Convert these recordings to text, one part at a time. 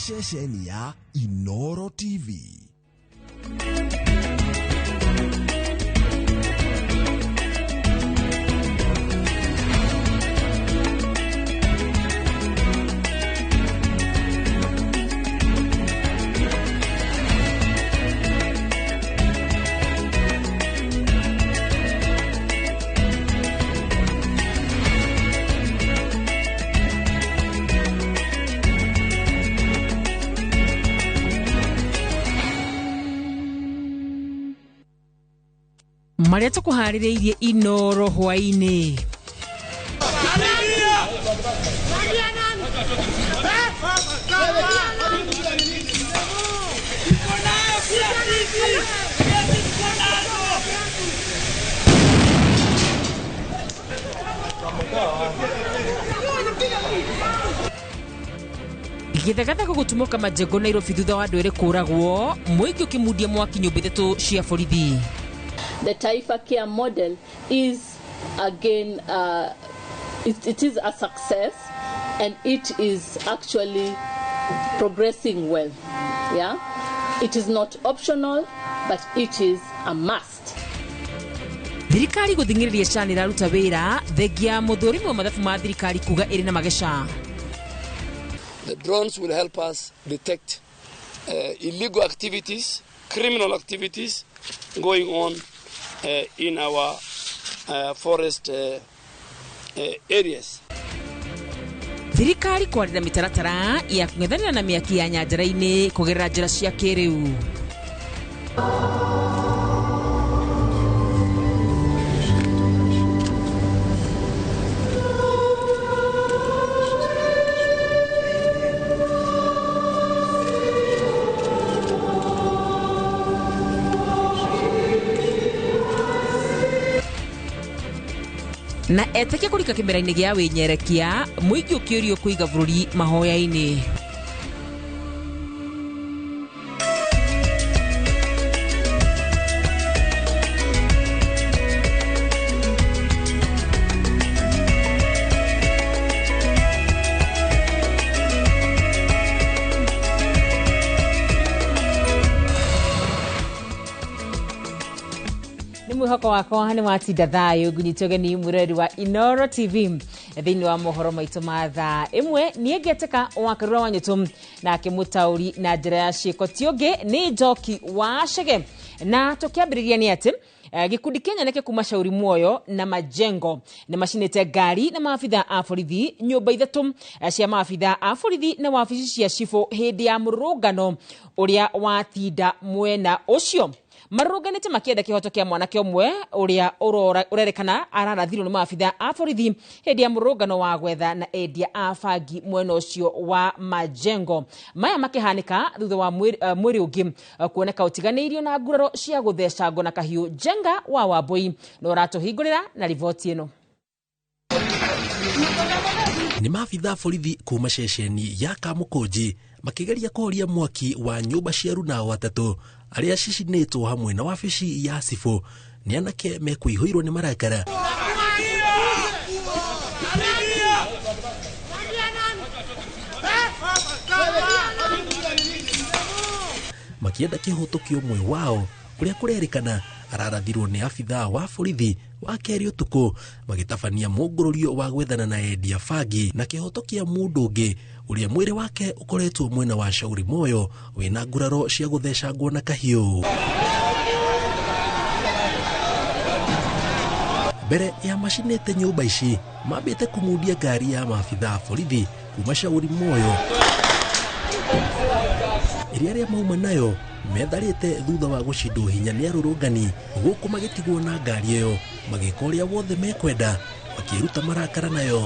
ceceni ya Inoro TV. Maria tukuharireirie Inoro hwaini. Githagata gugutumoka majengo Nairobi thutha wa andũ erĩ kũragwo mũingĩ ũkĩmundia mwaki nyũmba ithatũ cia borithi. The Taifa Care model is again, it is a success, and it is actually progressing well. Yeah, it is not optional, but it is a must. Thirikari guthingiriria cani raruta wira thegia muthuri wa mathabu ma thirikari kuga iri na magesha. The drones will help us detect illegal activities, criminal activities going on in our forest areas. Thirikari kwarira mitaratara ya kung'ethanira na miaki ya nyanjara-ini kugerera njira cia kiriu. Na eteke kurika kimera-ini gia winyerekia muingi ukiurio kuiga bururi mahoya-ini. Mwihoko wakwa ni watinda thayo gunyitogeni mureri wa Inoro TV thini wa mohoro maitu ma thaa imwe nie ngeteka wakarura wanyutum na akimutauri na njira ya ciiko tiongi ni Njoki wa Chege na tukiambiriria ni ati gikundi Kenya neke kuma Shauri Muoyo na Majengo ni mashinete ngari na maafitha a borithi nyumba ithatu cia maafitha a borithi na wabici cia cifo hindi ya murungano uria watinda mwena ucio. Maruganite makienda kihoto kia mwanake omwe uria urerekana ararathirwo ni maafitha a borithi hindi ya murungano wa gwetha na endia a bangi mwena ucio wa Majengo. Maya makihanika thutha wa mwiri ungi kuoneka utiganiirio na nguraro cia guthecango na kahiu. Jenga wa Wambui no ratuhingurira na rivoti ino. Ni maafitha borithi kuma ceceni ya Kamukunji makigeria kuhoria mwaki wa nyumba cia Runao atatu aria cicinitwo hamwe na wabici ya cifo ni anake mekuihoirwo ni marakara. Makienda kihoto kiomwe wao uria kurerikana ararathirwo ni afitha wa borithi wa keri utuku magitabania mungururio wa gwethana na endia bangi na kihoto kia mundu ungi uria mwiri wake ukoretwo mwena wa Shauri Muoyo wina nguraro cia guthecangwo na kahiu. Mbere ya mashinete nyumba ici mambite kumudia ngari ya maafitha a borithi kuma Shauri Muoyo iria mauma nayo metharite thutha wa gucindwo hinya ni arurungani guku magitigwo na ngari iyo magika uria wothe mekwenda makiruta marakara nayo.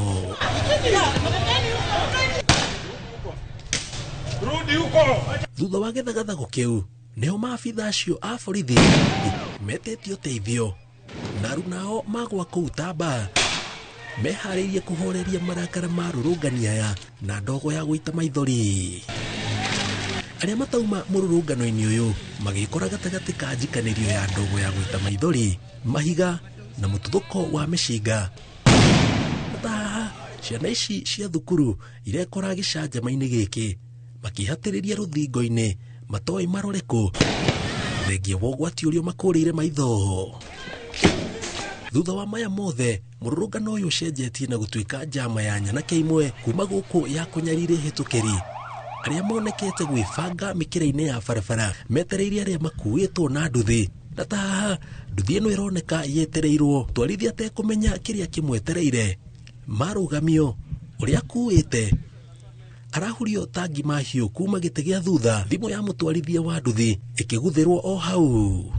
Thutha wa gethagathago kiu niho maafitha acio a borithi metetio teithio na Runao magwa kuu Tamba mehariirie kuhoreria marakara ma rurungani aya na ndogo ya guita maithori. Aria matauma mururungano-ini uyu magikora gatagati ka njikanirio ya ndogo ya guita maithori mahiga na mututhuko wa mishinga. Ciana ici cia thukuru irekora gicanjama-ini giki makihatĩrĩria rũthingo-inĩ matoĩ marore kũ thengia wa ũgwati ũrĩa makũrĩire maitho. Thutha wa maya mothe mũrũrũngano ũyũ ũcenjetie na gũtuĩka njama ya nyanake imwe kuma gũkũ ya kũnyarire hĩtũkĩri arĩa monekete gwĩbanga mĩkĩra-inĩ ya barabara metereire arĩa makuĩtwo na nduthi. Na ta haha nduthi ĩno ĩroneka yetereirwo twarithia atekũmenya kĩrĩa kĩmwetereire. Marũgamio ũrĩa akuĩte arahurio tangi mahiũ kuma gĩtĩ gĩa thutha, thimũ ya mũtwarithia wa nduthi ĩkĩguthĩrwo o hau.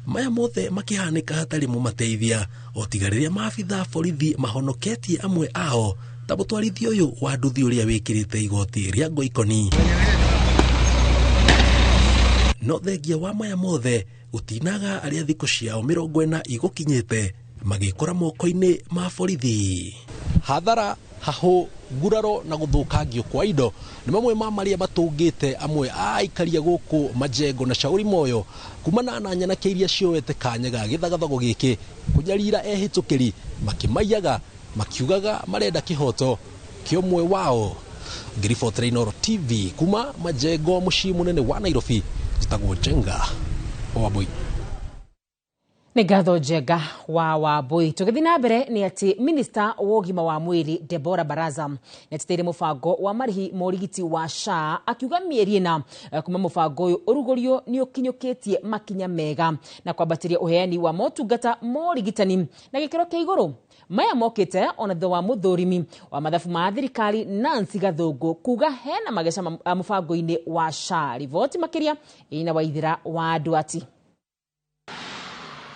Maya mothe makĩhanĩka hatarĩ mũmateithia o tiga rĩrĩa maabitha borithi mahonoketie amwe ao ta mũtwarithia ũyũ wa nduthi ũrĩa wĩkĩrĩte igoti rĩa ngoikoni. No thengia wa maya mothe gũtinaga arĩa thikũ ciao 40 igũkinyĩte magĩkora moko-inĩ ma borithi. Hathara, hahũ, nguraro na gũthũkangio kwa indo nĩ mamwe ma marĩa matũngĩte amwe aikaria gũkũ Majengo na Shauri Moyo kumana na nyanake iria cioete kanya ga gĩthagathago gĩkĩ kũnyarira ehĩtũkĩri makĩmaiyaga makiugaga marenda kĩhoto kĩomwe wao. Ngiribotera Inooro TV kuma Majengo, mũciĩ mũnene wa Nairobi, njĩtagwo Njenga Wambui. Nĩ ngatho Njenga wa Wambui. Tũgĩthiĩ na mbere nĩ atĩ minista wa ũgima wa mwĩrĩ Deborah Baraza nĩetĩtĩire mũbango wa marĩhi ma ũrigiti wa SHA akiuga mĩeri ĩna kuma mũbango ũyũ ũrugũrio nĩ ũkinyũkĩtie makinya mega na kwambatĩria ũheani wa motungata ma ũrigitani na gĩkĩro kĩa igũrũ. Maya mokĩte ona thutha wa mũthũrimi wa mathabu ma thirikari Nancy Gathũngũ kuga hena mageca mũbango-inĩ wa SHA. Riboti makĩria ĩna Waithĩra wa Nduati.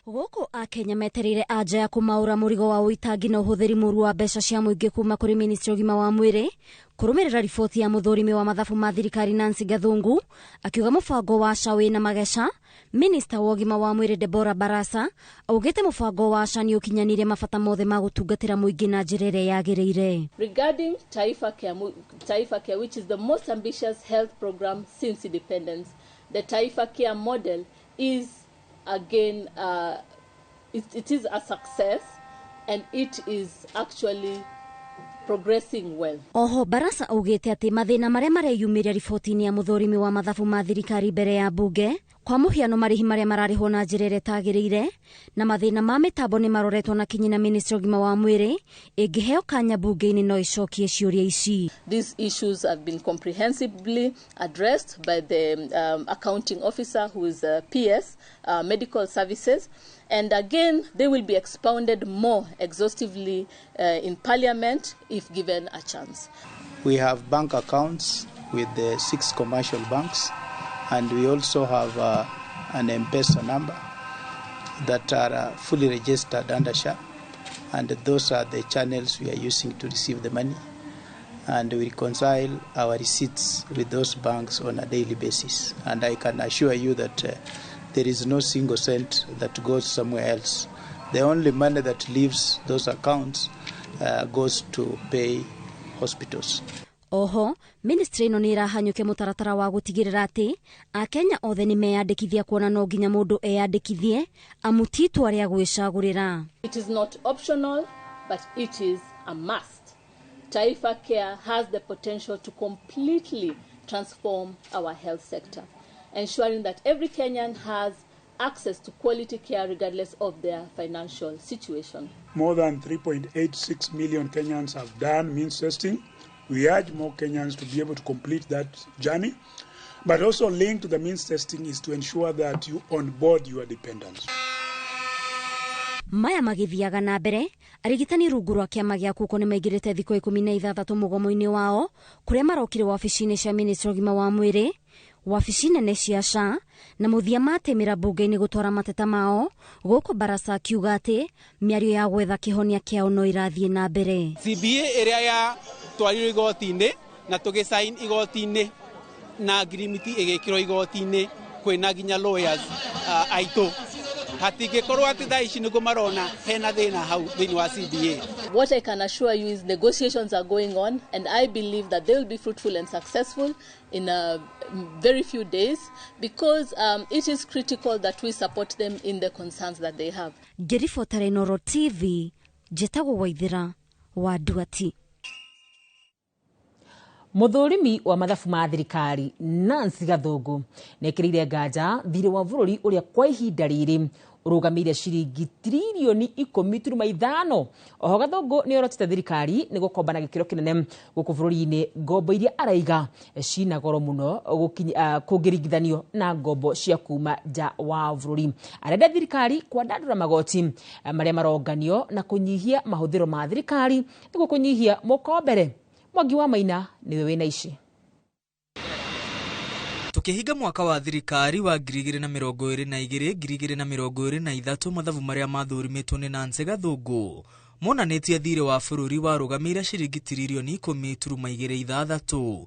Gũkũ Akenya metereire anja ya kũmaũra mũrigo wa ũitangi na ũhũthĩri mũru wa mbeca cia mũingĩ kuma kũrĩ ministry ũgima wa mwĩrĩ kũrũmĩrĩra riboti ya mũthũrimi wa mathabu ma thirikari Nancy Gathũngũ akiuga mũbango wa SHA wĩna mageca. Minista wa ũgima wa mwĩrĩ Deborah Baraza augĩte mũbango wa SHA nĩ ũkinyanĩire mabata mothe ma gũtungatĩra mũingĩ na njĩra ĩrĩa yagĩrĩire. Regarding Taifa Care, which is the most ambitious health program since independence, the Taifa Care model is again it is a success and it is actually progressing well. Oho Baraza augĩte atĩ mathĩna marĩa mareyumĩria riboti-inĩ ya mũthũrimi wa mathabu ma thirikari mbere ya mbunge kwa mũhiano marĩhi marĩa mararĩhwo na njĩra ĩrĩa ĩtagĩrĩire na mathĩna ma mĩtambo nĩ maroretwo na kinyi na ministry ũgima wa mwĩrĩ ĩngĩheo kanya bunge-inĩ no icokie ciũria ici. These issues have been comprehensively addressed by the accounting officer who is PS medical services, and again they will be expounded more exhaustively in parliament if given a chance. We have bank accounts with the 6 commercial banks, and we also have an M-Pesa number that are fully registered under SHA, and those are the channels we are using to receive the money, and we reconcile our receipts with those banks on a daily basis. And I can assure you that there is no single cent that goes somewhere else. The only money that leaves those accounts goes to pay hospitals. Oho, ministry ĩno nĩ ĩrahanyũkia mũtaratara wa gũtigĩrĩra atĩ Akenya othe nĩ meyandĩkithia kuona no nginya mũndũ eyandĩkithie amu ti itua rĩa gwĩcagũrĩra. It is not optional, but it is a must. Taifa Care has the potential to completely transform our health sector, ensuring that every Kenyan has access to quality care regardless of their financial situation. More than 3.86 million Kenyans have done means testing. We urge more Kenyans to be able to complete that journey, but also linked to the means testing is to ensure that you onboard your dependents. Maya magĩthiaga na mbere, arigitani rungu rwa kĩama gĩa kuko nĩ maigĩrĩte thikũ 16 mũgomo-inĩ wao kũrĩa marokire wabici-inĩ cia ministry ũgima wa mwĩrĩ, wabici nene cia SHA na mũthia matĩmĩra mbunge-inĩ gũtwara mateta mao. Gũkũ Baraza akiuga atĩ mĩario ya gwetha kĩhonia kĩao no irathiĩ na mbere. CBA ĩrĩa ya twarirwo igoti-inĩ na tũgĩsaini igoti-inĩ na agreement ĩgĩkĩrwo igoti-inĩ kwĩna nginya lawyers aitũ hatingĩkorwo atĩ thaa ici nĩguo marona hena thĩna hau thĩinĩ wa CBA. What I can assure you is negotiations are going on, and I believe that they will be fruitful and successful in a very few days, because it is critical that we support them in the concerns that they have. Ngiribotera Inooro TV, njĩtagwo Waithĩra wa Nduati. Muthurimi wa mathabu ma thirikari Nancy Gathungu nekirire nganja thirĩ wa bũrũri ũrĩa kwa ihinda rĩrĩ urugamire ciringi trilioni 10.5. Oho Gathungu nĩ orotete thirikari nĩ gũkomba na gĩkĩro kĩnene gũkũ bũrũri-inĩ, ngombo iria araiga cina goro mũno kũngĩringithanio na ngombo cia kuma nja wa bũrũri. Arenda thirikari kwandandũra magoti marĩa maronganio na kũnyihia mahũthĩro ma thirikari nĩguo kũnyihia mũkombere. Mwangi wa Maina niwe wĩna ici. Tukihinga mwaka wa thirikari wa 2022-2023 mathabu marĩa mathũrimĩtwo nĩ Nancy Gathungu monanĩtie thirĩ wa bũrũri warũgamĩire ciringi trilioni 10.6.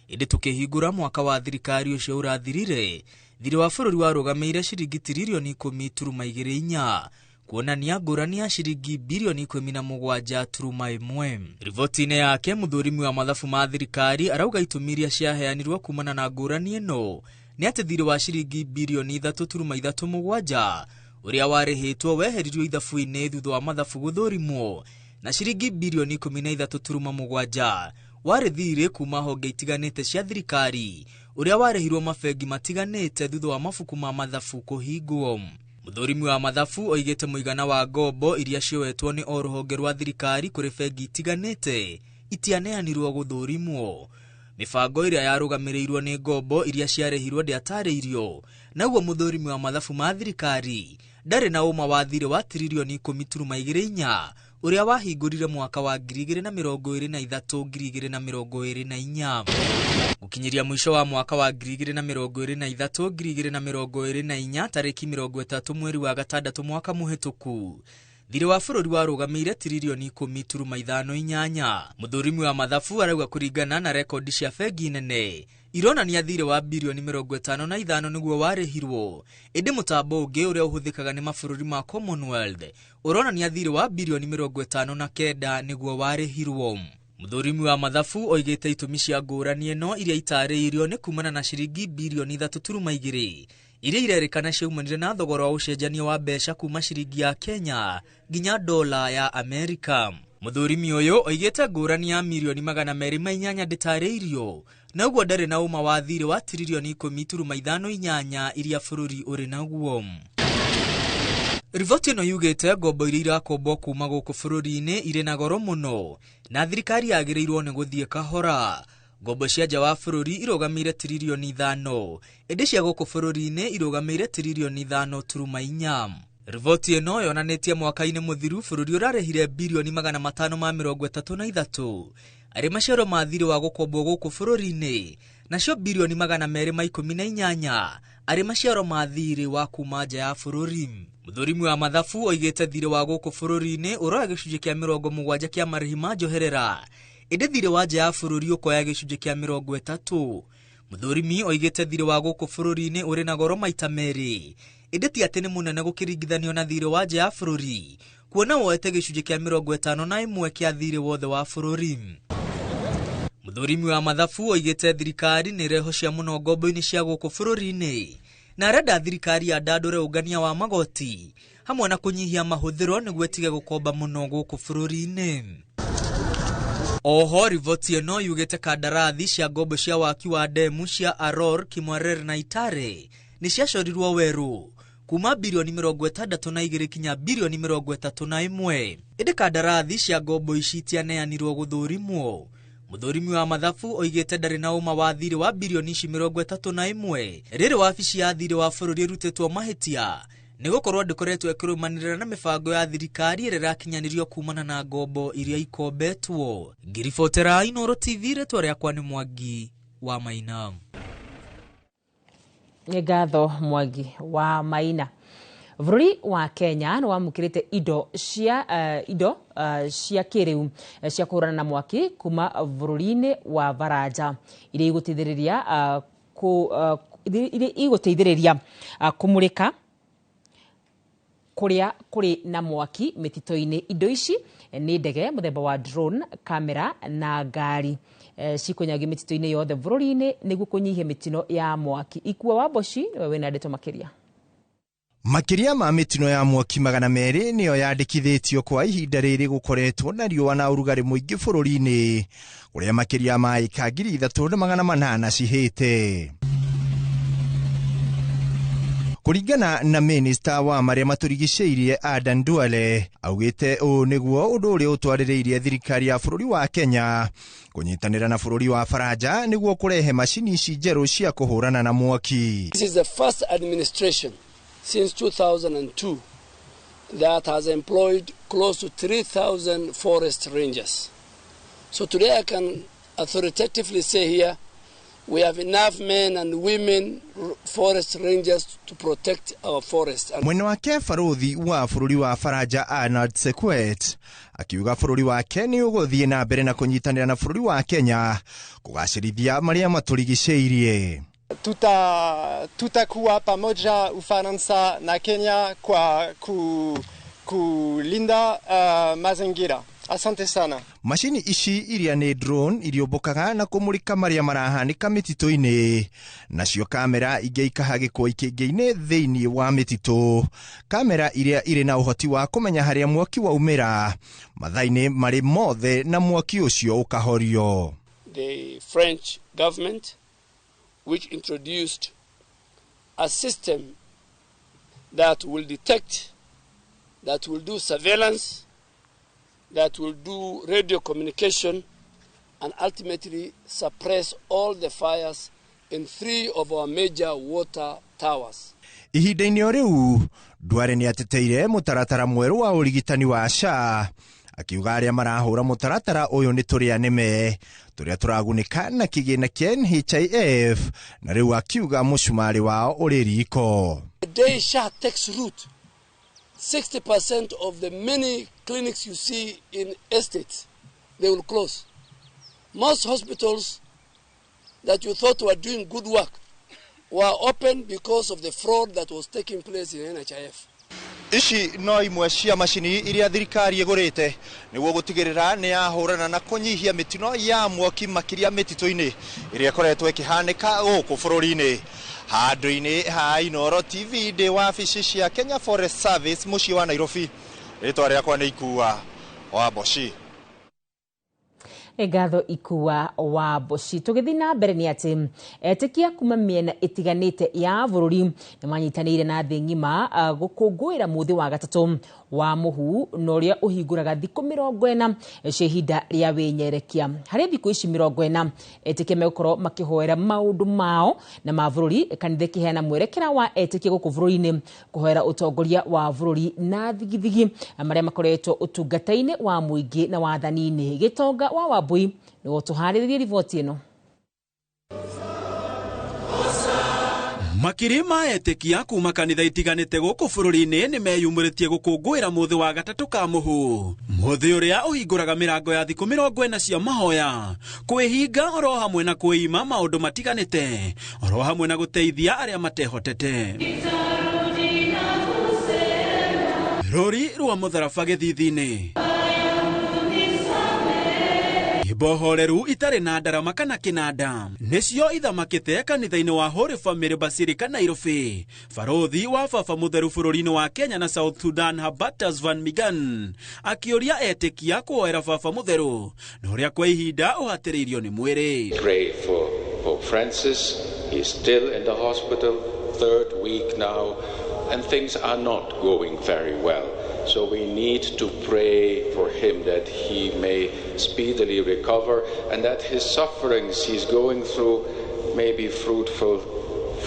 Ĩndĩ tukihingũra mwaka wa thirikari ũcio ũrathirire, thirĩ wa bũrũri warũgamĩire ciringi trilioni 10.4, kuonania ngũrani ya ciringi bilioni 17.1. Riboti-inĩ yake muthurimi wa mathabu ma thirikari arauga itũmi iria ciaheanirwo kumana na ngũrani ĩno nĩ atĩ thirĩ wa ciringi bilioni 3.37 ũrĩa warĩhĩtwo weheririo ithabu-inĩ thutha wa mathabu gũthũrimwo, na ciringi bilioni 13.7 warĩ thirĩ kuma honge itiganĩte cia thirikari ũrĩa warĩhirwo mabengi matiganĩte thutha wa mabuku ma mathabu kũhingwo. Muthurimi wa mathabu oigĩte mũigana wa ngombo iria cioetwo nĩ o rũhonge rwa thirikari kũrĩ bengi itiganĩte itianeanirwo gũthũrimwo. Mibango ĩrĩa yarũgamĩrĩirwo nĩ ngombo iria ciarĩhirwo ndĩatarĩirio, naguo muthurimi wa mathabu ma thirikari ndarĩ na ũma wa thirĩ wa trilioni 10.2 ũrĩa wahingũrire mwaka wa 2023-2024. Gũkinyĩria mũico wa mwaka wa 2023-2024 tarĩki 30 mweri wa gatandatũ mwaka mũhetũku, thirĩ wa bũrũri warũgamĩire trilioni 10.58. Muthurimi wa mathabu arauga kũringana na rekondi cia bengi nene ironania thirĩ wa bilioni 55 nĩguo warĩhirwo, ĩndĩ mũtambo ũngĩ ũrĩa ũhũthĩkaga nĩ mabũrũri ma Commonwealth ũronania thirĩ wa bilioni 59 nĩguo warĩhirwo. Muthurimi wa mathabu oigĩte itũmi cia ngũrani ĩno iria itarĩirio nĩ kumana na ciringi bilioni 3.2 iria irerĩkana ciaumanire na thogora wa ũcenjania wa mbeca kuma ciringi ya Kenya nginya dola ya Amerika. Muthurimi ũyũ oigĩte ngũrani ya milioni 208 ndĩtarĩirio, naguo ndarĩ na ũma wa thirĩ wa trilioni 10.58 iria bũrũri ũrĩ naguo. Riboti ĩno yugĩte ngombo iria irakombwo kuma gũkũ bũrũri-inĩ irĩ na goro mũno na thirikari yagĩrĩirwo nĩ gũthiĩ kahora. Ngombo cia nja wa bũrũri irũgamĩire trilioni 5, ĩndĩ cia gũkũ bũrũri-inĩ irũgamĩire trilioni 5.4. Riboti ĩno yonanĩtie mwaka-inĩ mũthiru bũrũri ũrarĩhire bilioni 533 arĩ maciaro ma thirĩ wa gũkombwo gũkũ bũrũri-inĩ, nacio bilioni 218 arĩ maciaro ma thirĩ wa kuma nja ya bũrũri. Muthurimi wa mathabu oigĩte thirĩ wa gũkũ bũrũri-inĩ ũroya gĩcunjĩ kĩa 70 kĩa marĩhi ma njoherera, ĩndĩ thirĩ wa nja ya bũrũri ũkoya gĩcunjĩ kĩa 30. Muthurimi oigĩte thirĩ wa gũkũ bũrũri-inĩ ũrĩ na goro maita merĩ, ĩndĩ ti atĩ nĩ mũnene gũkĩringithanio na thirĩ wa nja ya bũrũri, kuona woete gĩcunjĩ kĩa 51 kĩa thirĩ wothe wa bũrũri. Muthurimi wa mathabu oigĩte thirikari nĩ ĩrehocia mũno ngombo-inĩ cia gũkũ bũrũri-inĩ na arenda thirikari yandandũre ũngania wa magoti hamwe na kũnyihia mahũthĩro nĩguo ĩtige gũkomba mũno gũkũ bũrũri-inĩ. Oho riboti ĩno yugĩte kandarathi cia ngombo cia waki wa ndemu cia Aror, Kimwarer na Itare nĩ ciacorirwo werũ kuma bilioni 62 kinya bilioni 31, ĩndĩ kandarathi cia ngombo ici itianeanirwo gũthũrimwo. Muthurimi wa mathabu oigĩte ndarĩ na ũma wa thirĩ wa bilioni 31 rĩrĩ wabici ya thirĩ wa bũrũri ĩrutĩtwo mahĩtia nĩ gũkorwo ndĩkoretwo ĩkĩrũmanĩrĩra na mĩbango ya thirikari ĩrĩa ĩrakinyanĩrio kumana na ngombo iria ikombetwo. Ngiribotera Inooro TV, rĩtwa rĩakwa nĩ Mwangi wa Maina. Nĩ ngatho Mwangi wa Maina. Bũrũri wa Kenya nĩ wamũkĩrĩte indo cia kĩrĩu cia kũhũrana na mwaki kuma bũrũri-inĩ wa Baranja iria igũteithĩrĩria kũmũrĩka kũrĩa kũrĩ na mwaki mĩtitũ-inĩ. Indo ici nĩ ndege mũthemba wa drone, kamera na ngari cikũnyagio mĩtitũ-inĩ yothe bũrũri-inĩ nĩguo kũnyihia mĩtino ya mwaki. Ikua wa Boshi niwe wĩna ndeto makĩria. Makiria ma mitino ya mwaki 200 niyo yandikithitio kwa ihinda riri gukoretwo na riũa na urugari muingi bũrũri-inĩ uria makiria ma eka 3,800 cihĩte. Kuringana na Minister wa maria maturigicĩirie Adan Duale, augĩte ũũ nĩguo ũndũ ũrĩa ũtwarĩrĩirie thirikari ya bũrũri wa Kenya kunyitanĩra na bũrũri wa Faranja nĩguo kũrehe macini ici njerũ cia kũhũrana na mwaki. This is the first administration since 2002 that has employed close to 3,000 forest rangers. So today I can authoritatively say here we have enough men and women forest rangers to protect our forests. Mwena wake barothi wa bũrũri wa Faranja Arnold Sekwet akiuga bũrũri wake nĩ ũgũthiĩ na mbere na kũnyitanĩra na bũrũri wa Kenya kũgacĩrithia marĩa matũrigicĩirie. Tutakuwa pamoja Ufaransa na Kenya kwa kulinda mazingira. Asante sana. Mashini ici iria nĩ drone iriũmbũkaga na kũmũrĩka marĩa marahanĩka mĩtitũ-inĩ. Nacio kamera ingĩ ikahagĩkwo ikĩngĩ-inĩ thĩinĩ wa mĩtitũ. Kamera iria irĩ na ũhoti wa kũmenya harĩa mwaki waumĩra mathaa-inĩ marĩ mothe na mwaki ũcio ũkahorio. The French government which introduced a system that will detect, that will do surveillance, that will do radio communication and ultimately suppress all the fires in 3 of our major water towers. Ihinda-inĩ o rĩu, Duale nĩ ateteire mũtaratara mwerũ wa ũrigitani wa SHA, akiuga arĩa marahũra mũtaratara ũyũ nĩ tũrĩa nĩme tũrĩa tũragunĩka na kĩgĩna kĩa NHIF, na rĩu akiuga mũcumarĩ wao ũrĩ riko. The day SHA takes root, 60% of the many clinics you see in estates, they will close. Most hospitals that you thought were doing good work were open because of the fraud that was taking place in NHIF. Ici no imwe cia macini iria thirikari ĩgũrĩte nĩguo gũtigĩrĩra nĩ yahũrana na kũnyihia mĩtino ya mwaki makĩria mĩtitũ-inĩ ĩrĩa ĩkoretwo ĩkĩhanĩka gũkũ bũrũri-inĩ. Handũ-inĩ ha Inoro TV ndĩ wabici cia Kenya Forest Service mũciĩ wa Nairobi. Rĩtwa rĩakwa nĩ Ikua wa Boshi. Ngatho Ikua wa Boshi. Tũgĩthiĩ na mbere nĩ atĩ etĩkia kuma mĩena ĩtiganĩte ya bũrũri nĩ manyitanĩire na thĩ ng'ima gũkũngũĩra mũthĩ wa gatatũ wa mũhu na ũrĩa ũhingũraga thikũ 40 cia ihinda rĩa wĩnyerekia. Harĩ thikũ ici 40 etĩkia megũkorwo makĩhoera maũndũ mao na ma bũrũri, kanitha ĩkĩheana mwerekera wa etĩkia gũkũ bũrũri-inĩ kũhoera ũtongoria wa bũrũri na thigithigi marĩa makoretwo ũtungata-inĩ wa mũingĩ na wathani-inĩ. Gĩtonga wa Wambui nĩguo tũharĩrĩrie riboti ĩno. Makirima etĩkia kuma kanitha itiganĩte gũkũ bũrũri-inĩ nĩ meyumĩrĩtie gũkũngũĩra mũthĩ wa gatatũ ka mũhu. Mũthĩ ũrĩa ũhingũraga mĩrango ya thikũ 40 cia mahoya, kwĩhinga oro hamwe na kwĩima maũndũ matiganĩte, oro hamwe na gũteithia arĩa matehotete. Rori rwa mũtharaba gĩthithi-inĩ. Bohoreru itarĩ na ndarama kana kĩnanda nĩcio ithamakĩte kanitha-inĩ wa Holy Family Basilica Nairobi. Barothi wa baba mũtheru bũrũri-inĩ wa Kenya na South Sudan Habatas Van Migan akĩũria etĩkia kũhoera baba mũtheru na ũrĩa kwa ihinda ũhatĩrĩirio nĩ mwĩrĩ. Pray for Pope Francis. He is still in the hospital, 3rd week now, and things are not going very well. So we need to pray for him that he may speedily recover and that his sufferings he's going through may be fruitful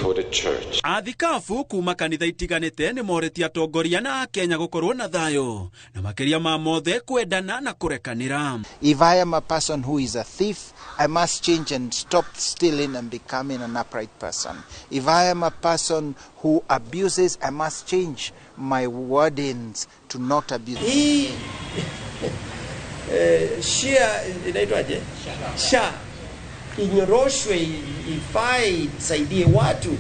for the church. Athikabu kuma kanitha itiganĩte nĩ moretie atongoria na Kenya gũkorwo na thayũ na makĩria ma mothe kwendana na kũrekanĩra. If I am a person who is a thief, I must change and stop stealing and becoming an upright person. If I am a person who abuses, I must change my wordings to not abuse. Hii shia inaitwaje? SHA inyoroshwe, ifai isaidie watu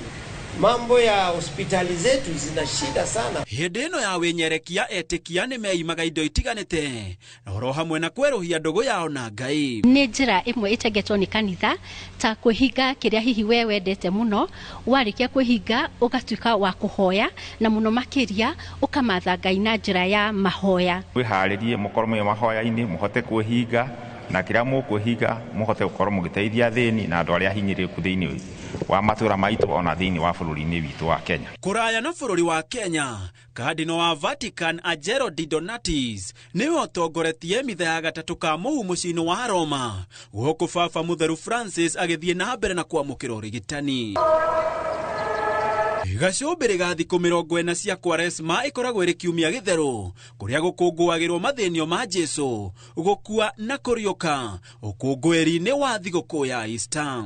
mambo ya hospitali zetu zina shida sana. Hĩndĩ ĩno ya wĩnyerekia etĩkia nĩ meimaga indo itiganĩte na oro hamwe na kwerũhia ndũgũ yao na Ngai. Nĩ njĩra ĩmwe ĩtegetwo nĩ kanitha ta kwĩhinga kĩrĩa hihi we wendete mũno, warĩkia kwĩhinga ũgatuĩka wa kũhoya na mũno makĩria ũkamatha Ngai na njĩra ya mahoya. Wĩharĩrie mũkorwo mwĩ mahoya-inĩ mũhote kwĩhinga na kĩrĩa mũkwĩhinga mũhote gũkorwo mũgĩteithia thĩni na andũ arĩa hinyĩrĩrĩku thĩinĩ wa matũra maitũ ona thĩinĩ wa bũrũri-inĩ witũ wa Kenya. Kũraya na bũrũri wa Kenya, Cardinal wa Vatican Angelo Di Donatis nĩwe ũtongoretie mitha ya gatatũ ka mũhu mũciĩ-inĩ wa Roma gũkũ Baba Mũtheru Francis agĩthiĩ na mbere na kwamũkĩra ũrigitani. Gacũmbĩrĩ ga thikũ 40 cia Kwaresma ĩkoragwo ĩrĩ kiumia gĩtherũ kũrĩa gũkũngũagĩrwo mathĩnio ma Jesũ, gũkua na kũriũka, ũkũngũĩri-inĩ wa thigũkũ ya Easter.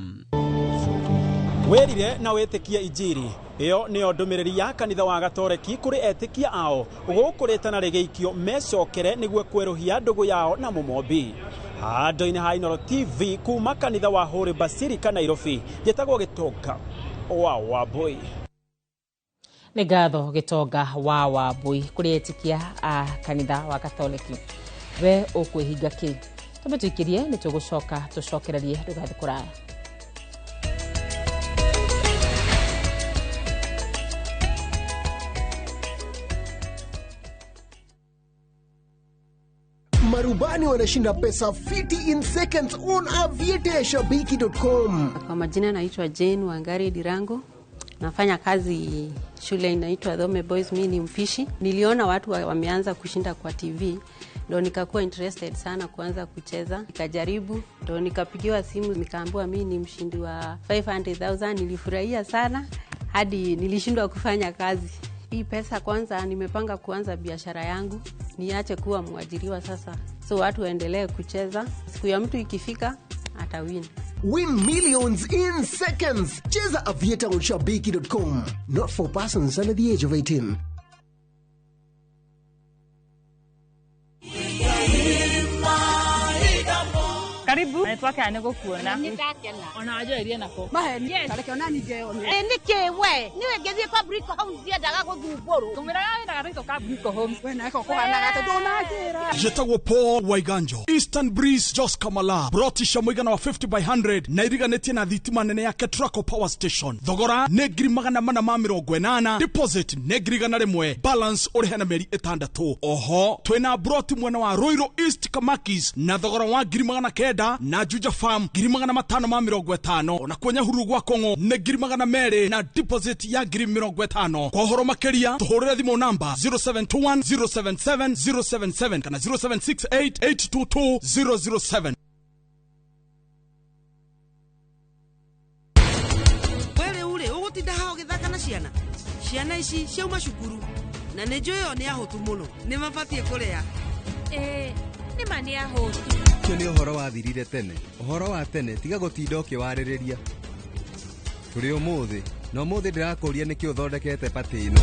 Wĩrire na wĩtĩkie injiri ĩyo nĩyo ndũmĩrĩri ya kanitha wa Gatoreki kũrĩ etĩkia ao gũkũrĩtana rĩgĩikio mecokere nĩguo kwerũhia ndũgũ yao na mũmombi. Handũ-inĩ ha Inooro TV kuma kanitha wa Holy Basilica Nairobi, njĩtagwo Gĩtonga wa Wambui. Nĩ ngatho Gĩtonga wa Wambui kũrĩ etĩkia a kanitha wa Gatoreki. We ũkwĩhinga kĩ? Tũmbe tũikĩrie nĩ tũgũcoka tũcokererie ndũgathiĩ kũraya. Marubani wanashinda pesa fiti in seconds on aviateshabiki.com. Kwa majina naitwa Jane Wangari Dirango. Nafanya kazi shule inaitwa Thome Boys, mimi ni mpishi. Niliona watu wameanza kushinda kwa TV. Ndio nikakuwa interested sana kuanza kucheza. Nikajaribu, ndio nikapigiwa simu nikaambiwa mimi ni mshindi wa 500,000. Nilifurahia sana hadi nilishindwa kufanya kazi. Hii pesa kwanza nimepanga kuanza biashara yangu, niache kuwa mwajiriwa sasa. So watu waendelee kucheza, siku ya mtu ikifika atawin. Win millions in seconds. Cheza aviateshabiki.com. Not for persons under the age of 18. Karibu. Naitwa Kane kukuona. Ona ajo irie nako. Mahe, yes. Kale kiona nije one. Nike we, niwe gezie kwa Brico Homes dia daga go thuboro. Tumira ya daga rito ka Brico Homes. We na ko hana gata dona jira. Jetagwo Paul Waiganjo. Eastern Breeze Jos Kamala. Brotisha mwigana wa 50 by 100 na iriganetie na thitima nene ya Ketraco Power Station. Thogora negri magana mana ma 80. Deposit negri gana rimwe. Balance orihana meri 6. Oho, twena broti mwena wa Roiro East Kamakis na thogora wa giri magana 9 na Juja Farm giri magana 550 na kwenye huru gwa Kongo ne giri magana 2 na deposit ya giri 50. Kwa horo makeria tuhorere thimo namba 0721077077 kana 0768822007. Wele ule ugutinda hao githaka na ciana ici ciauma cukuru na nĩ njũĩ nĩ ahotu mũno nĩ mabatie kũrĩa nĩ mani ahotu. Kyo nĩ ũhoro wathirire tene. Ũhoro wa tene tiga gũtinda ũkĩwarĩrĩria. Tũrĩ ũmũthĩ na ũmũthĩ ndĩrakũria nĩkĩ ũthondekete patĩ ĩno.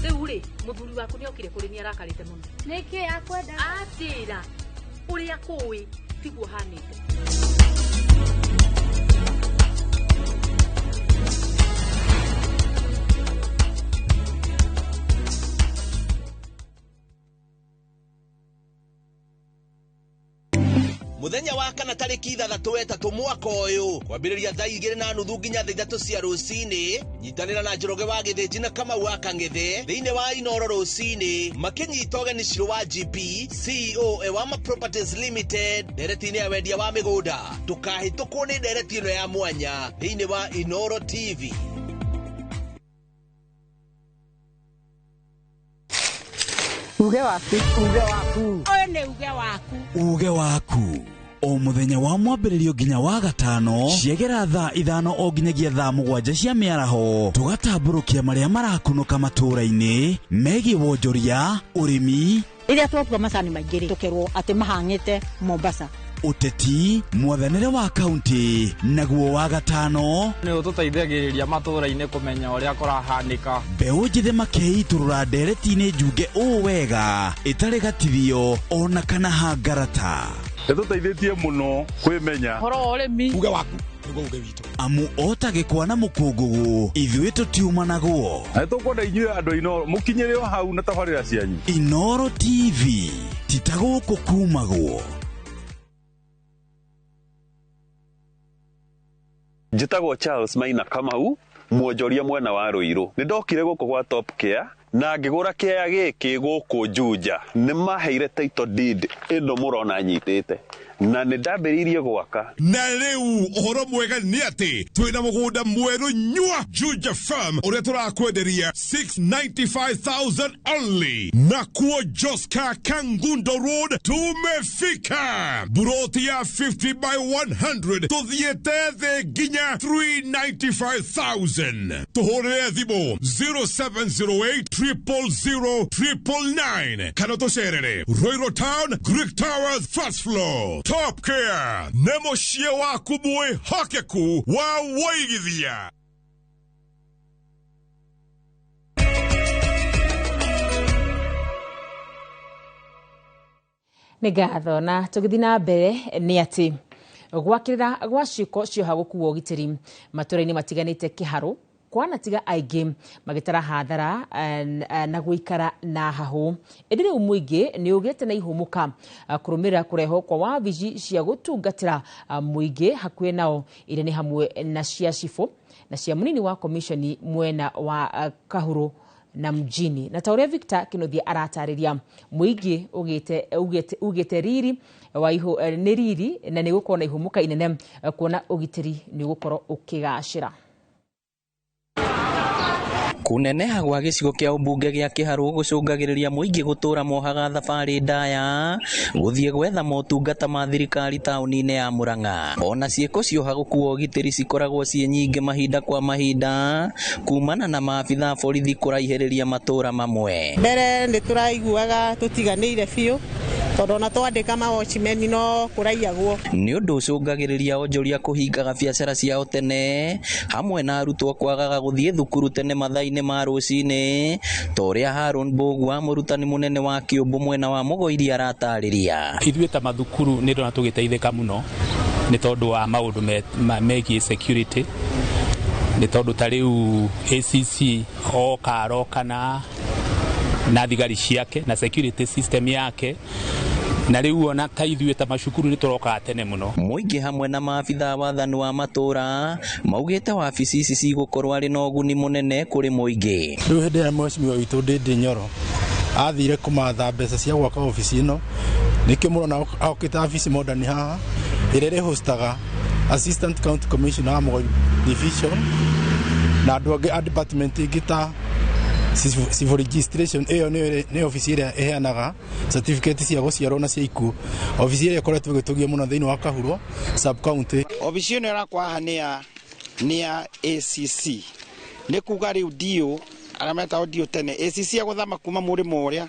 Rĩu rĩ mũthuri waku nĩ okire kũrĩ nĩ arakarĩte mũno. Nĩkĩ akwenda atĩra ũrĩa kũĩ tiguo hanĩte. Muthenya wa kana tariki 3 mwaka uyu kwambiriria thaa 2:30 nginya thaa 3 cia rucini nyitanira na Njoroge wa Githĩnji na Kamau wa Kang'ethe thiini wa Inooro rucini makinyita ũgeni Ciro wa GP CEO Ewama Properties Limited ndereti-inĩ ya wendia wa mĩgũnda tukahĩtũkwo nĩ ndereti ĩno ya mwanya thiini wa Inooro TV. Uge waku oyo nĩ uge waku o muthenya wa mwambĩrĩrio nginya wa gatano ciegera thaa 5 o nginyagia thaa 7 cia mĩaraho tugatambũrũkia marĩa marakunũka matũra-inĩ megiĩ wonjoria ũrĩmi rĩrĩa twatua macani maingĩ tũkerwo atĩ mahang'ĩte Mombasa uteti mwathanĩre wa kaunti naguo wa gatano nĩ ũtũteithagĩrĩria matũra-inĩ kũmenya ũrĩa kũrahanĩka mbeũ njĩthĩ makeitũrũra ndereti-inĩ njunge ũũ wega ĩtarĩ gatithio ona kana hangarata Nĩtũteithĩtie mũno kwĩmenya horo ũrĩmi uge waku nĩguo uge witũ amu otagĩkwa na mũkũngũgũ ithuĩ tũtiumanagwo na nĩtũkwenda inyuĩ andũ a Inooro mũkinyĩre o hau na tabarĩra cianyu. Inooro TV titagũkũ kumagwo. Njĩtagwo Charles Maina Kamau, mwonjoria mwena wa Rũirũ. Nĩndokire gũkũ gwa Top Care na ngĩgũra kĩaya gĩkĩ gũkũ Juja. Nĩmaheire title deed ĩno mũrona nyitĩte na nĩndambĩrĩirie gwaka. Na rĩu ũhoro mwega nĩ atĩ twĩna mũgũnda mwerũ nyua Juja Farm ũrĩa tũrakwenderia 695,000 only. Na kuo Joska Kangundo Road tumefika. Buroti ya 50 by 100 tuthiĩte thĩ nginya 395,000. Tũhũrĩre thimũ 0708 kana tũcerere Ruiru Town, Greek Towers, first floor. Top Care, nemo cie waku mwĩhokeku wa woigithia. Nĩ ngatho na tũgĩthiĩ na mbere nĩ atĩ gwakĩrĩra gwa ciĩko cioha gũkuua ũgitĩri matũra-inĩ matiganĩte kĩharũ kwanatiga aingĩ magĩtara hathara na gũikara na hahũ. Ĩndĩ rĩu mũingĩ nĩ ũgĩte na ihũmũka kũrũmĩrĩra kũrehwo kwa wabici cia gũtungatĩra mũingĩ hakuhĩ nao iria nĩ hamwe na cia cibũ na cia mũnini wa komishoni mwena wa Kahuro na mjini. Na ta ũrĩa Victor Kĩnuthia aratarĩria, mũingĩ ugĩte riri wa nĩ riri na nĩ gũkorwo na ihũmũka inene kuona ũgitĩri nĩ gũkorwo ũkĩgacĩra. Kuneneha gwa gĩcigo kĩa ũmbunge gĩa Kĩharũ gũcũngagĩrĩria mũingĩ gũtũra mohaga thabarĩ ndaya gũthiĩ gwetha motungata ma thirikari taũni-inĩ ya Mũrang'a. Ona ciĩko cioha gũkuua ũgitĩri cikoragwo ciĩ nyingĩ mahinda kwa mahinda kumana na maabitha borithi kũraihĩrĩria matũra mamwe. Mbere nĩ tũraiguaga tũtiganĩire biũ tondũ ona twandĩka mawatchmeni no kũraiyagwo. Nĩ ũndũ ũcũngagĩrĩria onjoria kũhingaga biacara ciao tene hamwe na arutwo kwagaga gũthiĩ thukuru tene mathaa-inĩ ma rũcinĩ ta ũrĩa Haron Mbũgua mũrutani mũnene wa Kĩũmbu mwena wa Mũgoiri aratarĩria. Ithuĩ ta mathukuru nĩ ndona tũgĩteithĩka mũno nĩ tondũ wa maũndũ megiĩ security, nĩ tondũ ta rĩu ACC aroka na thigari ciake na security system yake na rĩu ona ta ithuĩ ta macukuru nĩ tũroka tene mũno. Mũingĩ hamwe na maabitha wathani wa matũra maugĩte wabici ici cigũkorwo arĩ na ũguni mũnene kũrĩ mũingĩ. Rĩu hĩndĩ ya mwecimiwa witũ Ndĩndĩ Nyoro athire kũmatha mbeca cia gwaka ofici ĩno nĩkĩo mũrona okĩte wabici modern haha ĩrĩa ĩhostaga Assistant County Commissioner wa Mũgoiri Division na andũ angĩ a department ingĩ ta civil registration. Ĩyo nĩ ofici ĩrĩa ĩheanaga certificate cia gũciarwo na cia ikuũ. Ofici ĩrĩa ĩkoretwo ĩgĩtũgia mũno thĩinĩ wa Kahuro sub county. Ofici ĩno ĩrakwa haha nĩ ya ACC. Nĩ kuga rĩu dio arĩa metagwo dio tene ACC agũthama kuma mũrĩmo ũrĩa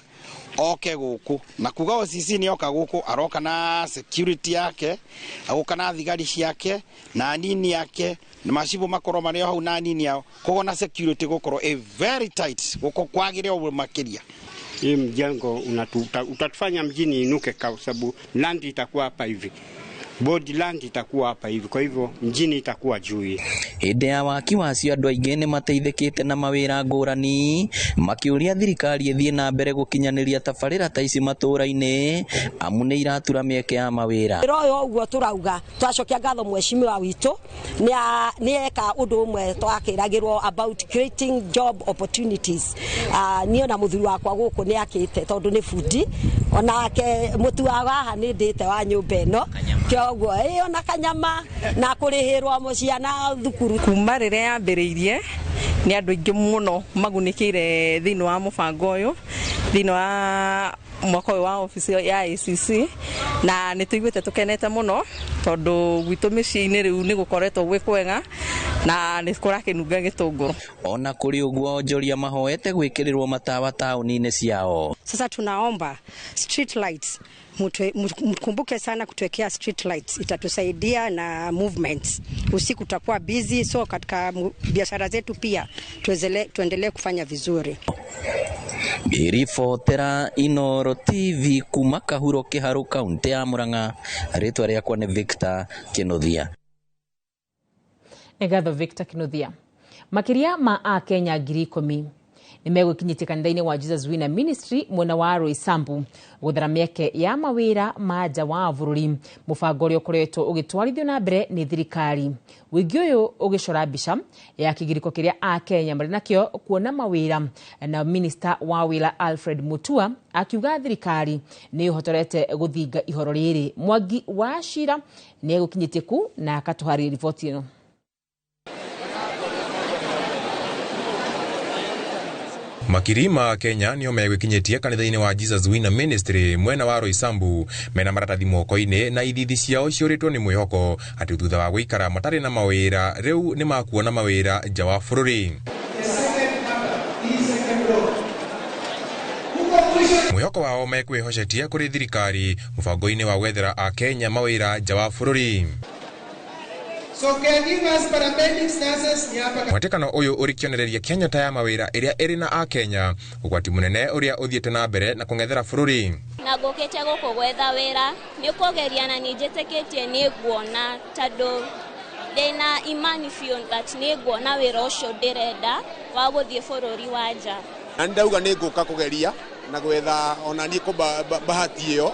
oke gũkũ na kuga OCC nĩ oka gũkũ aroka na security yake agoka na thigari ciake na nini yake na macibu makorwo marĩ hau na nini yao kogo na security gũkorwo very tight gũko kwagĩrĩra ũguo makĩria. Hii mjengo utatufanya mjini inuke kwa sababu land itakuwa hapa hivi. Body land itakuwa hapa hivi, kwa hivyo mjini itakuwa juu hii. Hĩndĩ ya waki wacio andũ aingĩ nĩ mateithĩkĩte na mawĩra ngũrani makĩũria thirikari ĩthiĩ na mbere gũkinyanĩria tabarĩra ta ici matũra-inĩ amu nĩ iratura mĩeke ya mawĩra. Royo ũguo tũrauga twacokia ngatho mwecimiwa witũ nĩ eka ũndũ ũmwe twakĩragĩrwo about creating job opportunities. Niĩ na mũthuri wakwa gũkũ nĩ akĩte tondũ nĩ bundi onake mũtu wa haha nĩ ndĩte wa nyũmba ĩno kĩoguo ona kanyama na kũrĩhĩrwo mũciana thukuru. Kuma rĩrĩa yambĩrĩirie nĩ andũ aingĩ mũno magunĩkĩire thĩinĩ wa mũbango ũyũ thĩinĩ wa mwaka ũyũ wa ofici ya ACC na nĩ tũiguĩte tũkenete mũno tondũ gwitũ mĩciĩ-inĩ rĩu nĩ gũkoretwo gwĩ kwega na nĩ kũrakĩnunga gĩtũngũrũ. Ona kũrĩ ũguo onjoria mahoete gwĩkĩrĩrwo matawa taũni-inĩ ciao. Sasa tunaomba street lights mkumbuke sana kutuwekea street lights, itatusaidia na movements. Usiku tutakuwa busy, so katika biashara zetu pia tuendelee kufanya vizuri. Irifotera Inoro TV kuma Kahuro Kiharu kaunti ya Murang'a. Ritwa riakwa ni Victor Kinothia. Egatho Victor Kinothia. Makiria ma a Kenya 10,000 nimegũkinyĩte kanitha-inĩ wa Jesus Winner Ministry mwena wa Roysambu gũthara mĩeke ya mawĩra ma nja wa bũrũri. Mũbango ũrĩa ũkoretwo ũgĩtwarithio na mbere nĩ thirikari. Wĩngĩ ũyũ ũgĩcora mbica ya kĩgirĩko kĩrĩa a Kenya marĩ nakĩo kuona mawĩra, na Minister wa wĩra Alfred Mutua akiuga thirikari nĩ ĩhotorete gũthinga ihoro rĩrĩ. Mwangi wa Shira nĩ egũkinyĩte ku na akatũharĩria riboti ĩno. Makirima Kenya nio megwikinyitie kanitha-ini wa Jesus Winner Ministry mwena wa Roysambu mena maratathi moko-ini na ithithi ciao ciuritwo ni mwihoko ati thutha wa guikara matari na mawira riu ni makuona mawira nja wa bururi. Mwihoko wao mekwihocetie kuri thirikari mubango-ini wa gwethera a Kenya mawira nja wa bururi. So caregivers, paramedics, nurses, Mwatekano uyu urikionereria Kenya ta ya mawira iria iri na a Kenya ugwati munene uria uthiete na mbere na kungethera bururi. Na ngukite guku gwetha wira ni kugeria na ninjitikitie ni nguona tando ndina imani fion that ni nguona wira ucio ndirenda wa guthie bururi wa nja. Ndauga ni nguka kugeria na gwetha ona ni ko bahati iyo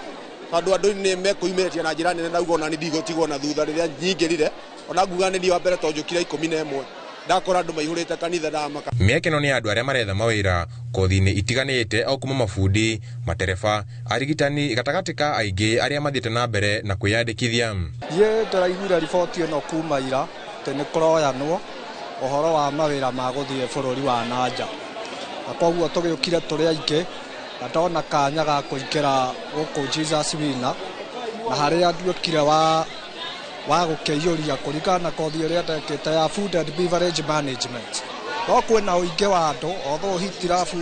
tondu andu ni mekuimeretia na njira nene, ndauga ona ni ndigotigwo na thutha riria nyingirire ona nguga ni wa mbere tonjukira 11 ndakora andu maihurite kanitha na maka. Mieke no ni andu aria maretha mawira kothi-ini itiganite au kuma mafundi, matereba, arigitani gatagatika aingi aria mathiete na mbere na kwiyandikithia. Ye turaigura riboti ino kuma ira tene kuroyanwo ohoro wa mawira ma guthie bururi wa nanja. Na koguo tugiukire turi aingi atona kanya ga kuikira guku Jesus Winner na haria nduokire wa gukeyuria kurikana kothi iria ndekite ya food and beverage management. No kwena uingi wa andu otho hitirafu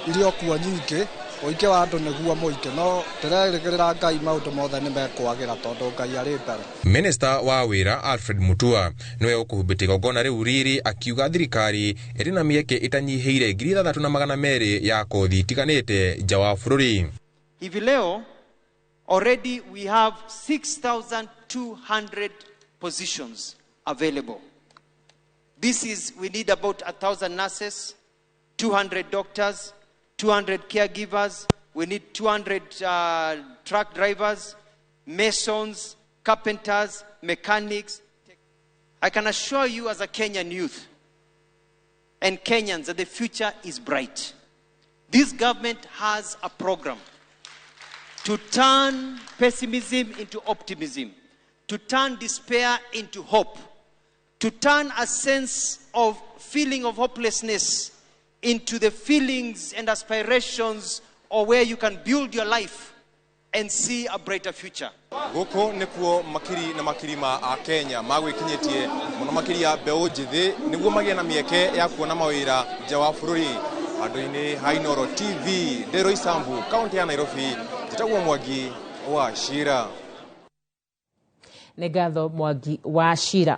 irio kuo nyingi uingi wa andu niguo muingi no ndiregerera Ngai maundu mothe ni mekwagira tondu Ngai ari mbere. Minister wa wira Alfred Mutua niwe ukuhumbite gongona riu riri akiuga thirikari iri na mieke itanyihiire 3,200 ya kothi itiganite nja wa bururi. Hivi leo already we have 6,200 positions available. We need about 1,000 nurses, 200 doctors, 200 caregivers. We need 200 truck drivers, masons, carpenters, mechanics. I can assure you as a Kenyan youth and Kenyans that the future is bright. This government has a program to turn pessimism into optimism, to turn despair into hope, to turn a sense of feeling of hopelessness into the feelings and aspirations or where you can build your life and see a brighter future. Guko nikuo makiri na makirima a Kenya magwikinyitie muno makiria mbeu njithi niguo magie na mieke ya kuona mawira nja wa bururi. Andu-ini ha Inoro TV de Roysambu kaunti ya Nairobi jitagwo Mwangi wa Shira. Negatho Mwangi wa Shira.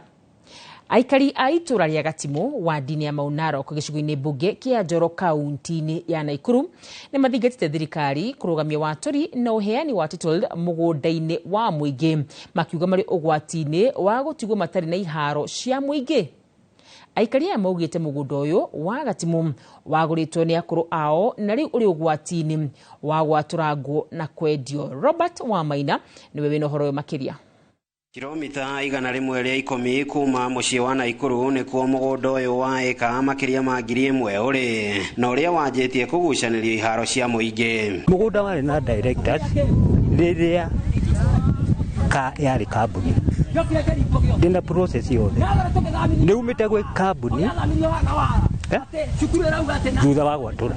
Aikari a itura ria Gatimu wa dini ya Maunaro kwa gĩcigo-inĩ mbunge kia Njoro kaunti-inĩ ya Naikuru nĩ mathingatĩte thirikari kũrũgamia watũri na ũheani wa title mũgũnda-inĩ wa mũingĩ makiuga marĩ ũgwati-inĩ wa gũtigwo matarĩ na iharo cia mũingĩ. Aikari aya maugĩte mũgũnda ũyũ wa Gatimu wagũrĩtwo nĩ akũrũ ao na rĩu ũrĩ ũgwati-inĩ wa gwatũrangwo na kwendio. Robert Wamaina nĩwe wĩna ũhoro ũyũ makĩria. Kilomita 110 kuma muciĩ wa Naikuru nĩkuo mũgũnda ũyũ wa eka makĩria ma 1,000 ũrĩ na ũrĩa wanjĩtie kũgucanĩrio iharo cia mũingĩ. Mũgũnda warĩ na directors rĩrĩa yarĩ kambuni ndina process yothe nĩumĩte gwĩ kambuni thutha wa gwatũra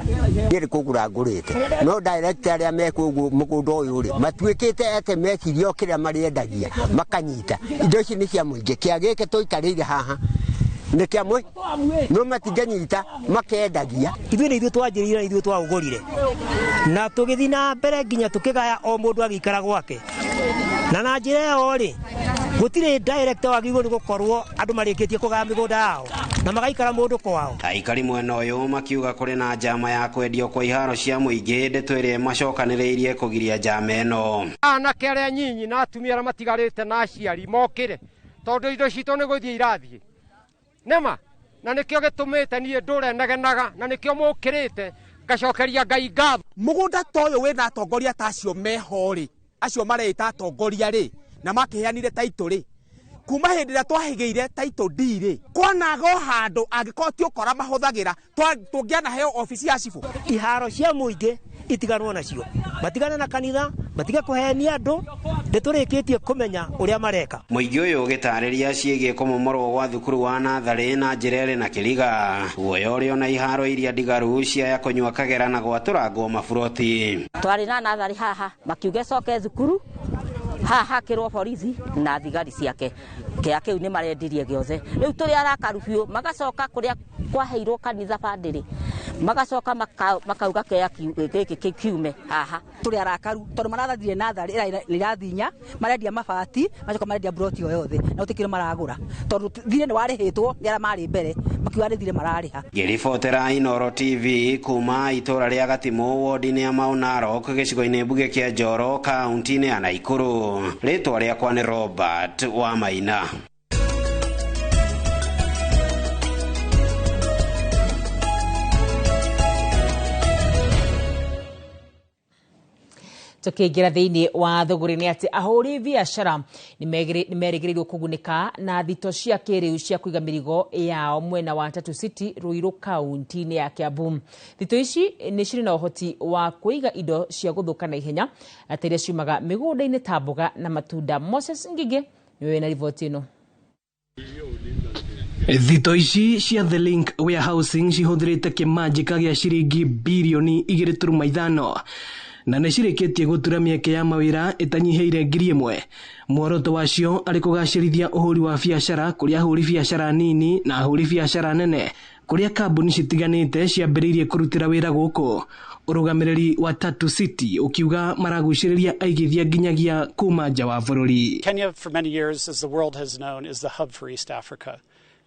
nĩ kũgũra ngũrĩte no director arĩa mekũguo mũgũnda ũyũ rĩ matuĩkĩte ate mekirio kĩrĩa marĩendagia makanyita indo ici nĩ cia mũingĩ kĩa gĩkĩ tũikarĩire haha nä kä amwe no matinganyita makendagia ithuä nä ithuä twanjä na ithuä twaå gå rire na tå gä thiä na mbere nginya tå kä gaya o må ndå agäikara gwake na njä ra ä yo rä gå tirä wagä nä gå korwo andå marä kä tie kå gaya mä gå nda yao na magaikara må ndå kwao. Aikari mwena å yå makiuga kå rä na njama ya kwendio kwa iharo cia må ingä ndeto ä rä macokanä rä irie kå giria njama ä no. Anake arä a nyinyi na atumia arä a matigarä te na aciari mokä re tondå indo citå nä gå thiä irathiä nema na nä kä o gä tå mä te niä ndå renegenaga na nä kä o må kä rä te ngacokeria Ngai ngatho. Må gå nda ta å yå wä na atongoria ta acio meho rä acio mareita atongoria rä na makäheanire taitå rä kuma hä ndä ä rä a twahä ire taitå ndirä kwanaga o handå angä korwo ti å kora mahåthagä ra tå ngä anaheo obici ya cibå. Iharo cia må ingä itiganwo nacio matigane na kanitha matige kå heania andå nä tå rä kä tie kå menya å rä a mareka. Må ingä å yå å gä tarä ria ciägiä kå momorwo gwa thukuru wa natharä na njä ra ä rä na kä riga guoya å rä o na iharo iria ndigaru ciaya kå nyua kagera na gwatå rangwo maburoti. Twarä na natharä haha makiuge coke thukuru haha kä rwo borithi na thigari ciake kä a kä u nä marendirie gä othe rä u tå rä arakaru biå magacoka kå rä a kwaheirwo kanitha bandä rä magacoka makauga kä kä kiume haha tå rä arakaru tondå marathathire natharä nä rathinya marendia mabati macoka marendia mburoti o yothe na gå tä kä rä maragå ra tondå thirä nä warä hä two nä arä a marä mbere makiuga nä thirä mararä ha. Ngä ribotera Inooro TV kuma itå ra rä a Gatimå wondi-inä ya Mau Narok gä cigo-inä mbuge kä a Njoro kaunti-inä ya Naikuru. Rĩtwa rĩakwa nĩ Robert wa Maina. Tukiingira thiini wa thogori ni ati ahuri biashara ni merigiriirwo kugunika na thito cia kiriu cia kuiga mirigo yao mwena wa Tatu City Ruiru kaunti ni ya Kiambu. Thito ici ni ciri na uhoti wa kuiga indo cia guthuka na ihenya atiria ciumaga migunda-ini ta mboga na matunda. Moses Ngige niwe na riboti ino. Thito ici cia The Link Warehousing cihũthĩrĩte kĩmanjĩka gĩa ciringi birioni 2.5 na nĩ cirĩkĩtie gũtura mĩeke ya mawĩra ĩtanyihĩire 1,000. Muoroto wacio arĩ kũgacĩrithia ũhũri wa biacara kũrĩ ahũri biacara nini na ahũri biacara nene kũrĩa kambuni citiganĩte ciambĩrĩirie kũrutĩra wĩra gũkũ. Ũrũgamĩrĩri wa Tatu City ũkiuga maragucĩrĩria aigithia nginyagia kuma nja wa bũrũri. Kenya for many years, as the world has known, is the hub for East Africa.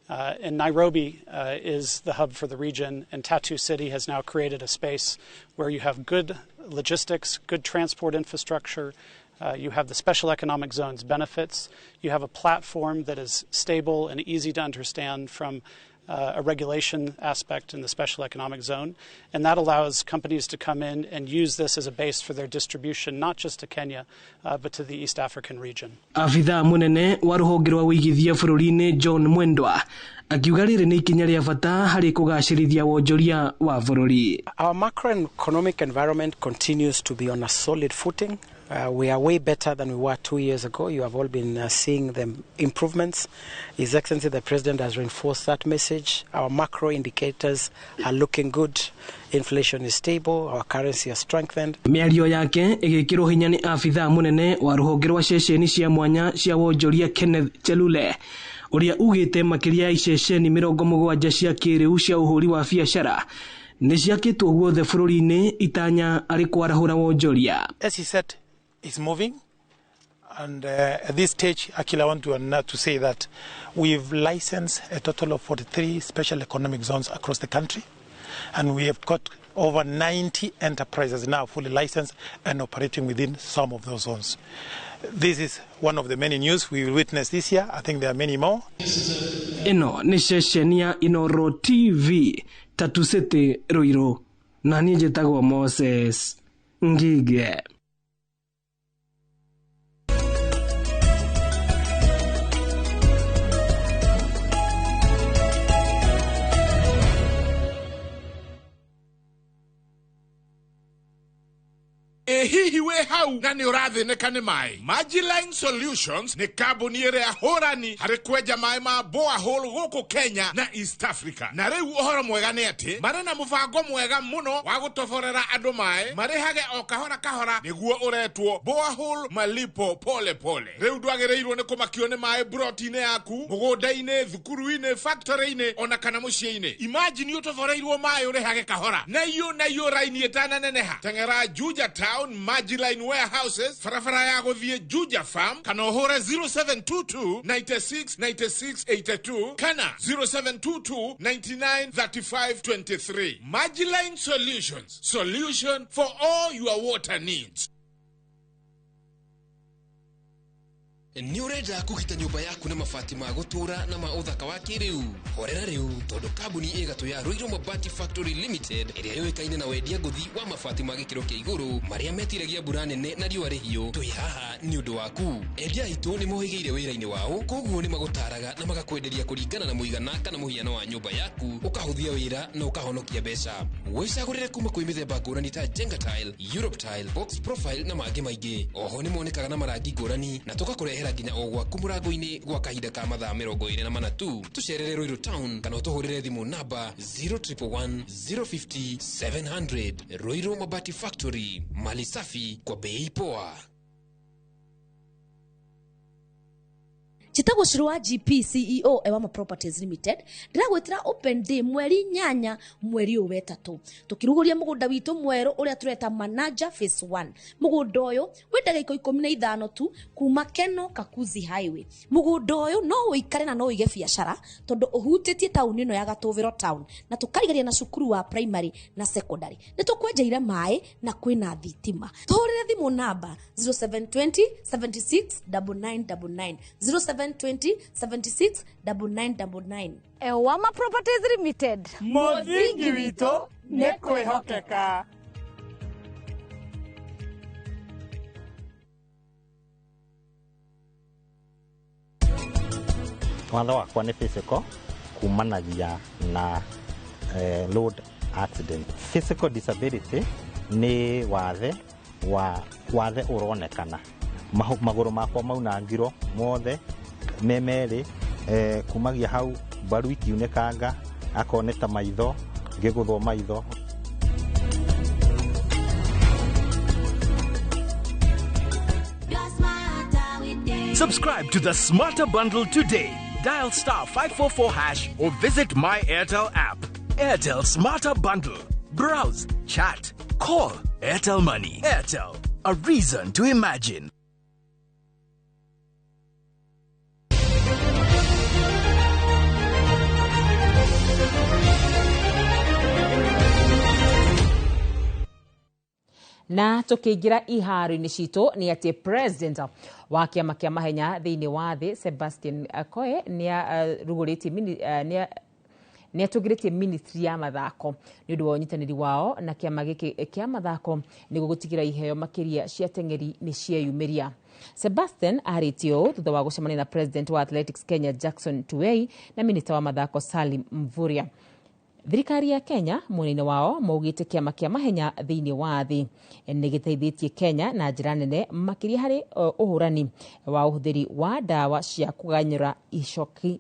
And Nairobi is the hub for the region, and Tatu City has now created a space where you have good logistics, good transport infrastructure, you have the special economic zones benefits, you have a platform that is stable and easy to understand from a regulation aspect in the special economic zone, and that allows companies to come in and use this as a base for their distribution, not just to Kenya, but to the East African region. Afitha munene wa rũhonge rwa wĩigithia bũrũri-inĩ John Mwendwa akiuga rĩrĩ nĩ ikinya rĩa bata harĩ kũgacĩrithia wonjoria wa bũrũri. Our macroeconomic environment continues to be on a solid footing. We are way better than we were 2 years ago. You have all been seeing the improvements. His Excellency the President has reinforced that message. Our macro indicators are looking good. Inflation is stable. Our currency has strengthened. Mĩario yake ĩgĩkĩrwo hinya nĩ afitha munene wa rũhonge rwa ceceni cia mwanya cia wonjoria Kenneth Chelule ũrĩa ugĩte makĩria ya iceceni 70 cia kĩrĩu cia ũhũri wa biacara nĩ ciakĩtwo guothe bũrũri-inĩ itanya arĩ kwarahũra wonjoria. As he said, it's moving, and at this stage, actually, I want to say that we've licensed a total of 43 special economic zones across the country, and we have got over 90 enterprises now fully licensed and operating within some of those zones. This is one of the many news we will witness this year. I think there are many more. Ino ni ceceni ya Inooro TV, Tatu City Ruiru, na niĩ njĩtagwo Moses Ngige. hihi we hau na ni ũrathinĩka nĩ maĩ? Magiline Solutions nĩ kambuni ĩrĩa hũrani harĩ kwenja maĩ ma borehole gũkũ Kenya na East Africa. Na rĩu ũhoro mwega nĩ atĩ marĩ na mũbango mwega mũno wa gũtoborera andũ maĩ marĩhage o kahora kahora nĩguo ũretwo borehole malipo pole pole. Rĩu ndwagĩrĩirwo nĩ kũmakio nĩ maĩ broti-inĩ yaku, mũgũnda-inĩ, thukuru-inĩ, factory-inĩ ona kana mũciĩ-inĩ. Imagine ũtoboreirwo maĩ ũrĩhage kahora. Na iyo raini ĩtananeneha. Teng'era Juja Town Magiline Warehouses, barabara ya gũthiĩ Juja Farm, kana ũhũre 0722 96 96 82 kana 0722 99 35 23. Magiline Solutions, solution for all your water needs. Ni urenda kugita nyumba yaku na mabati ma gutura na ma uthaka wa kiriu. Horera riu tondu kambuni igatu ya Ruiru Mabati Factory Limited iria yoikaine na wendia nguthi wa mabati ma gikiro kia iguru maria metiragia mbura nene na riũa rĩhiũ. Twi haha ni undu waku. Endia itu ni mohigeire wĩra-inĩ wao, koguo ni magutaraga na magakwenderia kuringana na muigana kana muhiano wa nyumba yaku, ukahuthia wĩra na ukahonokia mbeca. Wicagũrĩre kuma kwĩ mĩthemba ngũrani ta Jenga Tile, Europe Tile, Box Profile na mangĩ maingĩ. Oho ni monekaga na marangi ngũrani na tũgakũrehera nginya o gwaku mũrango-inĩ gwa kahinda ka mathaa 24 tu. Tucerere Ruiru Town kana ũtũhũrĩre thimũ namba 0111 050 700. Ruiru Mabati Factory, mali safi kwa bei poa. Chitagwo Shirwa GP CEO Ewama Properties Limited ndiragwetera open day mweri 8 mweri wetatu tukiruguria mugunda witu mweru uria tureta manager phase 1. Mugunda uyu wenda giko 15 tu kuma Keno Kakuzi Highway. Mugunda uyu no uikare na no uige biashara tondu uhutitie town ino ya Gatuviro town na tukarigaria na cukuru wa primary na secondary. Nitukwenjeire mai na kwina thitima. Tuhurire thimu namba 0720 76 9999 0720 76 9999. Ewama Properties Limited. Mothingi wito nekwihokeka. Watho wakwa nĩ physical kumanagia na road accident. Physical disability ni wathe uronekana. Maguru makwa maunangirwo mothe memeri kumagia hau baru ikiunekanga akoneta maitho ngiguthwo maitho. Subscribe to the Smarter Bundle today. Dial *544# or visit My Airtel app. Airtel Smarter Bundle. Browse, chat, call. Airtel Money. Airtel. A reason to imagine. Na tukiingira iharo-inĩ citũ nĩ atĩ president wa kĩama kĩa mahenya thĩinĩ wa thĩ Sebastian Akoe nĩ atũgĩrĩtie ministry ya mathako nĩ ũndũ wa ũnyitanĩri wao na kĩama gĩkĩ kĩa mathako nĩguo gũtigĩra iheo makĩria cia teng'eri nĩ cieyumĩria. Sebastian arĩtie ũũ thutha wa gũcemania na president wa Athletics Kenya Jackson Tuwei na minister wa mathako Salim Mvurya. Thirikari ya Kenya mwena-inĩ wao maugĩte kĩama kĩa mahenya thĩinĩ wa thĩ nĩ gĩteithĩtie Kenya na njĩra nene makĩria harĩ ũhũrani wa ũhũthĩri wa ndawa cia kũganyũra icoki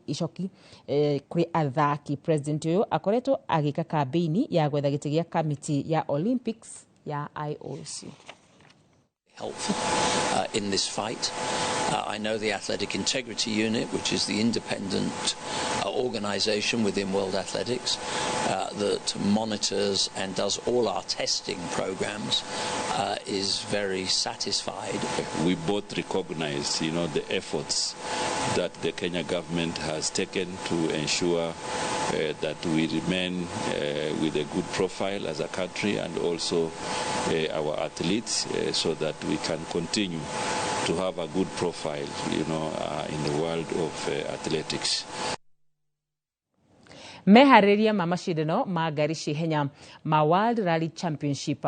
kũrĩ athaki. President ũyũ akoretwo agĩka kambĩini ya gwetha gĩtĩ gĩa kamiti ya Olympics ya IOC. Help in this fight. I know the Athletic Integrity Unit, which is the independent organization within World Athletics that monitors and does all our testing programs, is very satisfied. We both recognize, the efforts that the Kenya government has taken to ensure that we remain with a good profile as a country, and also our athletes, so that we can continue to have a good profile, in the world of athletics. Meharĩria ma macindano ma ngari cia ihenya ma World Rally Championship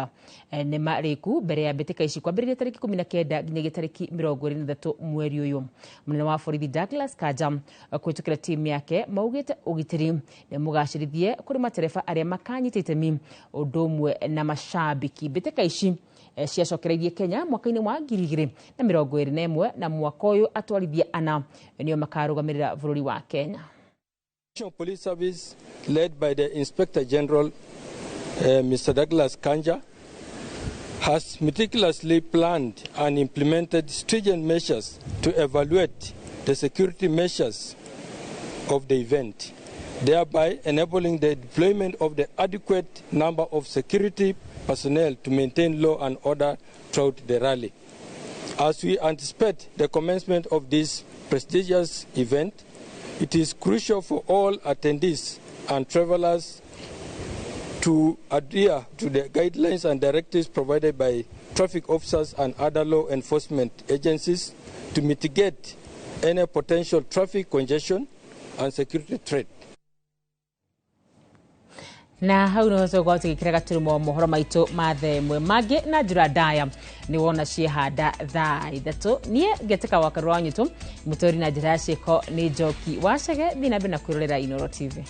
nĩ marĩku mbere ya mbĩtĩka ici kwambĩrĩria tarĩki 19 nginya tarĩki 23 mweri ũyũ. Mũnene wa borithi Douglas Kanja kũhĩtũkĩra timu yake maugĩte ũgitĩri nĩ mũgacĩrithie kũrĩ matereba arĩa makanyita itemi ũndũ ũmwe na macambĩki. Mbĩtĩka ici ciacokereirie Kenya mwaka-inĩ wa 2021 na mwaka ũyũ atwarithia ana nĩo makarugamirira bũrũri wa Kenya. Police Service led by the Inspector General Mr. Douglas Kanja has meticulously planned and implemented stringent measures to evaluate the security measures of the event, thereby enabling the deployment of the adequate number of security personnel to maintain law and order throughout the rally. As we anticipate the commencement of this prestigious event, it is crucial for all attendees and travelers to adhere to the guidelines and directives provided by traffic officers and other law enforcement agencies to mitigate any potential traffic congestion and security threat. Na hau no tũgũkorwo tũgĩkĩra gaturumo mohoro maitũ mathe mwe mangĩ na njĩra ndaya nĩ wona ciehanda thaa 3 niĩ ngetĩka wakarũra wanyitũ mũtũri na njĩra ya ciĩko nĩ Njoki Wacege thiĩ na mbere na kwĩrorera Inooro TV.